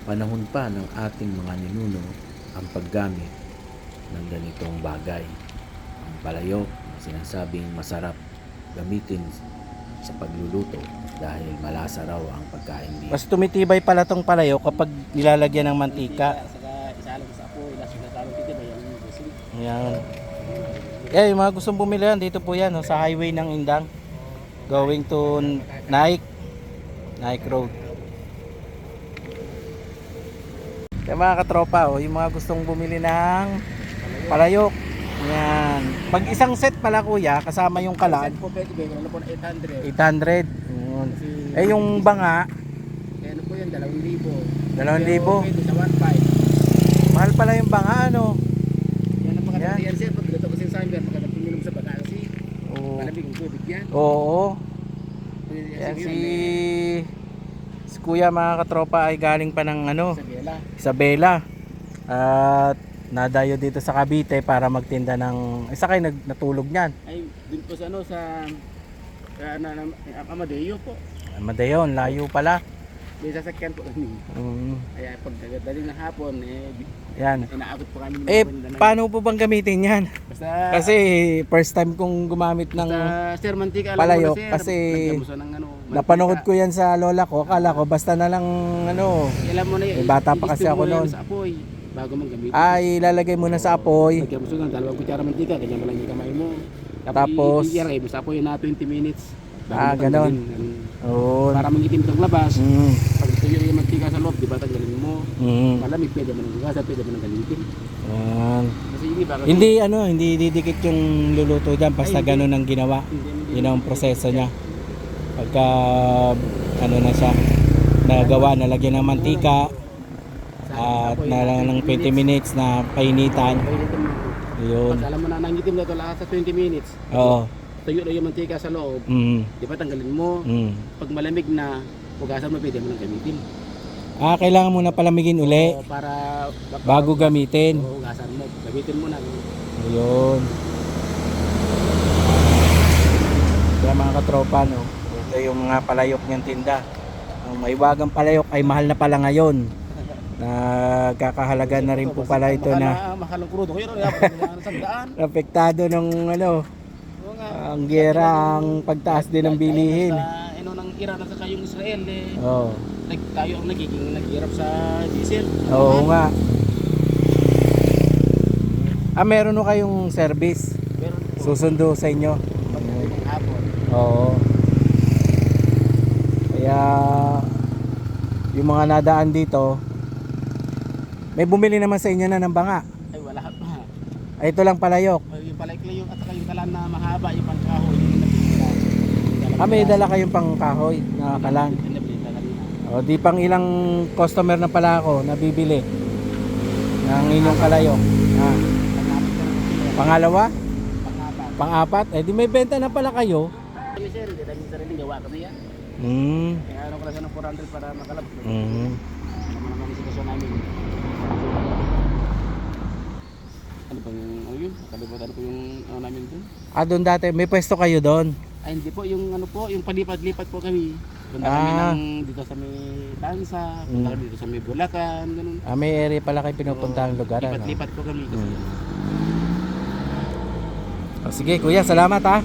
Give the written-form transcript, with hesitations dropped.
Panahon pa ng ating mga ninuno ang paggamit ng ganitong bagay. Ang palayok na sinasabing masarap gamitin sa pagluluto dahil malasa raw ang pagkain dito. Mas tumitibay pala tong palayok kapag nilalagyan ng mantika. Saka isalang sa apoy, lasong na talong titi ba yung busing. Ayan. Yung mga gustong bumili yan, dito po yan, sa highway ng Indang. Going to Naik Road. Kaya mga katropa, yung mga gustong bumili ng palayok. Yan. Pag isang set pala kuya, kasama yung kalan, Po pwede ba, ano po na 800. 800. Yun. Yung banga, Kaya ano po yan, 2,000. 2,000. Pwede sa 1,500. Mahal pala yung banga, ano? Yan ang mga Yan. yan sir, pag dito kasi sa amin, magandang puminom sa baga kasi Oo. malamig ang tubig yan. Oo. Yan, Yan si kuya mga katropa ay galing pa ng sa Bela. Isabela. At nadayo dito sa Cavite para magtinda ng isa kayo natulog niyan. Ay, dun po sa ano, sa Amadeo po. Madayon, layo pala. May sasakyan po kami. Kaya pag daling ng hapon, Yan. inaabot po kami. Paano po bang gamitin yan? Basta, Kasi first time kong gumamit ng sir, mantika, alam palayok, mo na, sir, kasi nagkamuso ng ano, mantika. napanood ko yan sa lola ko. Akala ko basta na lang Alam mo na yun, bata pa kasi ako noon. Sa apoy, bago mong gamitin. Ay ilalagay muna sa apoy. Lagyan mo ng 2 kutsara mantika, ganyan mo lang yung kamay mo. Tapos, i-iray mo sa apoy na 20 minutes. Bago mo ganon. tanggalin. Oo. Para mangitim itong labas. Mm. Pag tuyo yung mantika sa loob, di ba tanggalin mo? Mm. Malamig, pwede mo nang gugasa, pwede mo nang galitin. Yan. Kasi yung iba, kasi Hindi didikit yung luluto dyan basta Ay, ganun ang ginawa. hindi- Yun ang proseso niya. Pagka ano na siya nagawa, nalagyan ng mantika sa at apoy na ng 20 minutes na painitan. Painitin mo. Yun. Pag alam mo na nangitim na ito lahat sa 20 minutes, Oo. tuyo na yung mantika sa loob, Mm. di ba tanggalin mo? Mm. Pag malamig na, hugasan mo, pwede mo nang gamitin. Kailangan mo na palamigin uli O para bago gamitin. o, hugasan mo, gamitin mo na. Ayun. Kaya mga katropa, no, ito yung mga palayok niyang tinda. Ang maiwagang palayok ay mahal na pala ngayon. Nagkakahalaga na rin po pala ito na Mahalong krudo ko yun, sandaan. apektado ng Oo nga. ang gera, ang pagtaas din ng bilihin. Sa ano ng Iran at saka yung Israel, Oo. tayo ang nagiging naghihirap sa diesel. Oo nga. Meron no kayong service Meron po. susundo sa inyo. Pagdating ng hapon. Oo. Kaya yung mga nadaan dito, may bumili naman sa inyo na ng banga. Ay wala pa. Ay, ito lang palayok. Yung palaykla yung at saka yung kalan na mahaba, yung pangkahoy, yung nabibila. May dala kayong pangkahoy na kalan. Yung nabibila kanina. O, di pang ilang customer na pala ako nabibili ng inyong palayok. Pangapit ka ng kilo. Pangalawa? Pangapat. Pang-apat? Di may benta na pala kayo. Kami sir, hindi namin sariling gawa kami yan. Kaya ano ko lang siya ng 400 para makalap. Ano naman ang sitwasyon namin. Ano bang ano yun? Kalimutan ko yung ano namin dun. Doon dati, may pwesto kayo doon. Ay hindi po, yung ano po, yung palipat-lipat po kami. Punta kami ng dito sa may Tansa, punta kami dito sa may Bulacan, ganun. May area pala kayo pinupuntahang lugar. Ano? Lipat-lipat po kami kasi. Sige kuya, salamat ha.